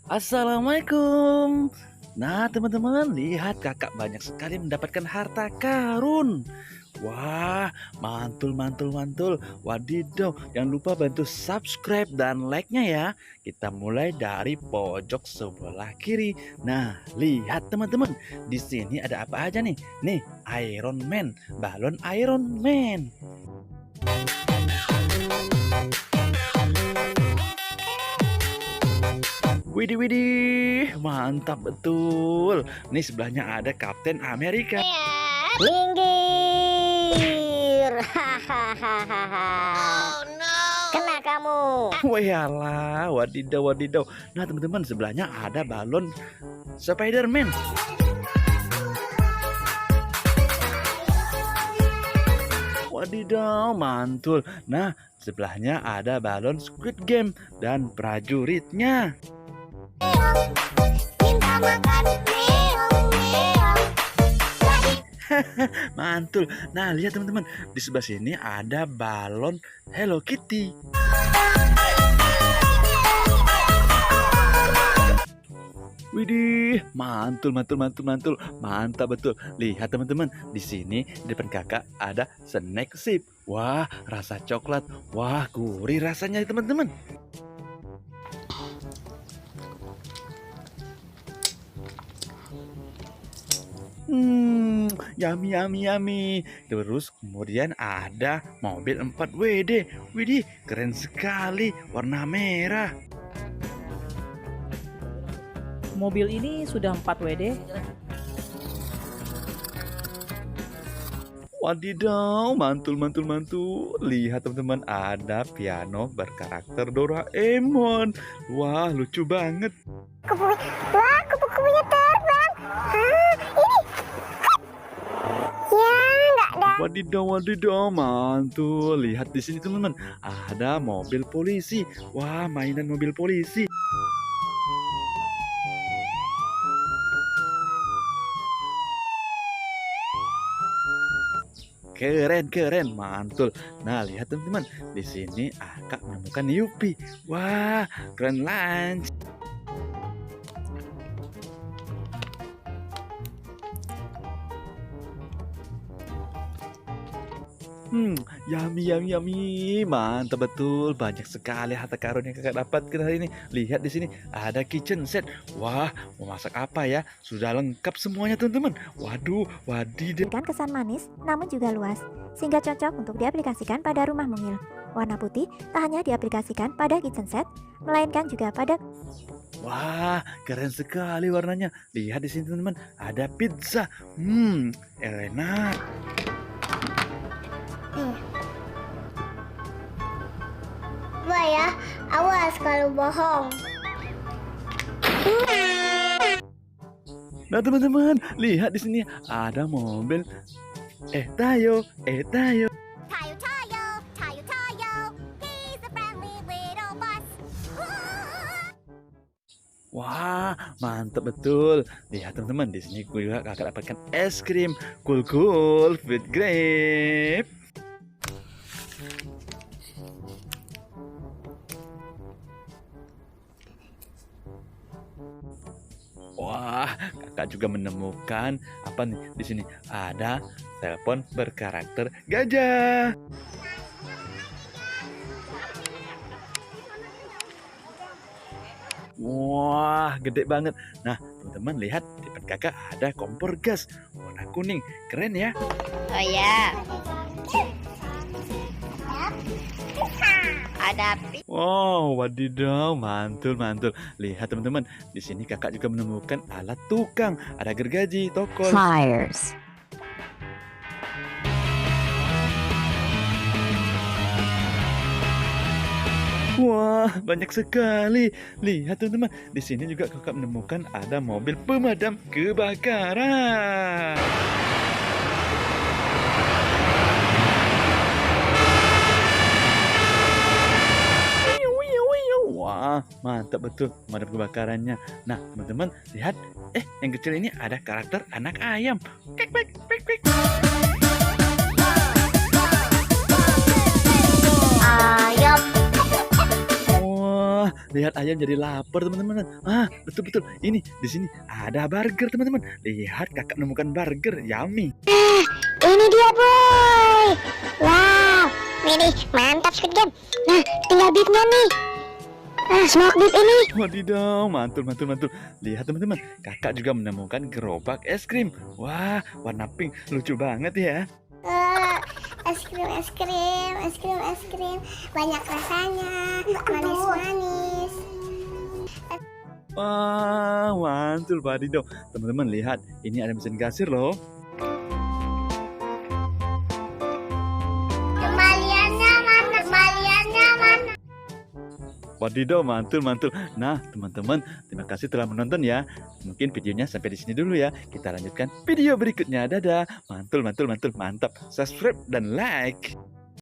Assalamualaikum. Nah, teman-teman, lihat kakak banyak sekali mendapatkan harta karun. Wah, mantul, mantul, mantul. Wadidaw, jangan lupa bantu subscribe dan like-nya ya. Kita mulai dari pojok sebelah kiri. Nah, lihat teman-teman, di sini ada apa aja nih? Nih, Iron Man, balon Iron Man. Widih, widih, mantap betul. Nih sebelahnya ada Kapten Amerika. Minggir. Oh no. Kena kamu. Wayalah, wadidaw, wadidaw. Nah teman-teman, sebelahnya ada balon Spider-Man. Wadidaw, mantul. Nah, sebelahnya ada balon Squid Game dan prajuritnya. Minta makan meong meong. Mantul. Nah, lihat teman-teman, di sebelah sini ada balon Hello Kitty. Widih, mantul, mantul, mantul, mantul, mantap betul. Lihat teman-teman, di sini di depan kakak ada snack sip. Wah, rasa coklat. Wah, gurih rasanya teman-teman. Yummy, yummy, yummy. Terus kemudian ada mobil 4WD. Widih, keren sekali, warna merah. Mobil ini sudah 4WD. Wadidaw, mantul, mantul, mantul. Lihat teman-teman, ada piano berkarakter Doraemon. Wah, lucu banget. Wah, kupu-kupunya terbang. Ini. Ya, nggak ada. Wadidaw, wadidaw, mantul. Lihat di sini teman-teman, ada mobil polisi. Wah, mainan mobil polisi. Keren, keren, mantul. Nah, lihat teman-teman, di sini Akak menemukan Yupi. Wah, keren lunch. Yummy, yummy, yummy, mantap betul. Banyak sekali harta karun yang kakak dapatkan hari ini. Lihat di sini ada kitchen set. Wah, mau masak apa ya? Sudah lengkap semuanya teman-teman. Waduh, wadidaw. Memberikan kesan manis namun juga luas, sehingga cocok untuk diaplikasikan pada rumah mungil. Warna putih tak hanya diaplikasikan pada kitchen set, melainkan juga pada... Wah, keren sekali warnanya. Lihat di sini teman-teman, ada pizza. Enak. Coba ya, awas kalau bohong. Nah teman-teman, lihat di sini ada mobil. Tayo, Tayo. Tayo, Tayo, Tayo, Tayo. He's a friendly little bus. Wah, mantap betul. Lihat teman-teman, di sini gue juga akan dapatkan es krim cool with grape. Wah, kakak juga menemukan apa nih di sini? Ada telepon berkarakter gajah. Wah, gede banget. Nah, teman-teman lihat di depan kakak ada kompor gas warna kuning. Keren ya? Oh ya. Ada Wow, wadidaw, mantul, mantul. Lihat teman-teman, di sini kakak juga menemukan alat tukang. Ada gergaji, tokol. Pliers. Wah, banyak sekali. Lihat teman-teman, di sini juga kakak menemukan ada mobil pemadam kebakaran. Wah, mantap betul pemadam kebakarannya. Nah, teman-teman, lihat. Yang kecil ini ada karakter anak ayam. Kwek, kwek, kwek, kwek. ayam. Wah, lihat ayam jadi lapar teman-teman. Ah, betul-betul. Ini di sini ada burger teman-teman. Lihat kakak menemukan burger, yummy. Ini dia boy. Wow, ini mantap Squid Game. Nah, tinggal beefnya nih. Nah, smoke beef ini. Wadidaw, mantul. Lihat teman-teman, kakak juga menemukan gerobak es krim. Wah, warna pink, lucu banget ya. Es krim. Banyak rasanya, manis-manis. Wah, mantul wadidaw. Teman-teman lihat, ini ada mesin kasir loh. Kembaliannya mana? Wadidaw, mantul. Nah, teman-teman, terima kasih telah menonton ya. Mungkin videonya sampai di sini dulu ya. Kita lanjutkan video berikutnya. Dadah. Mantul, mantap. Subscribe dan like.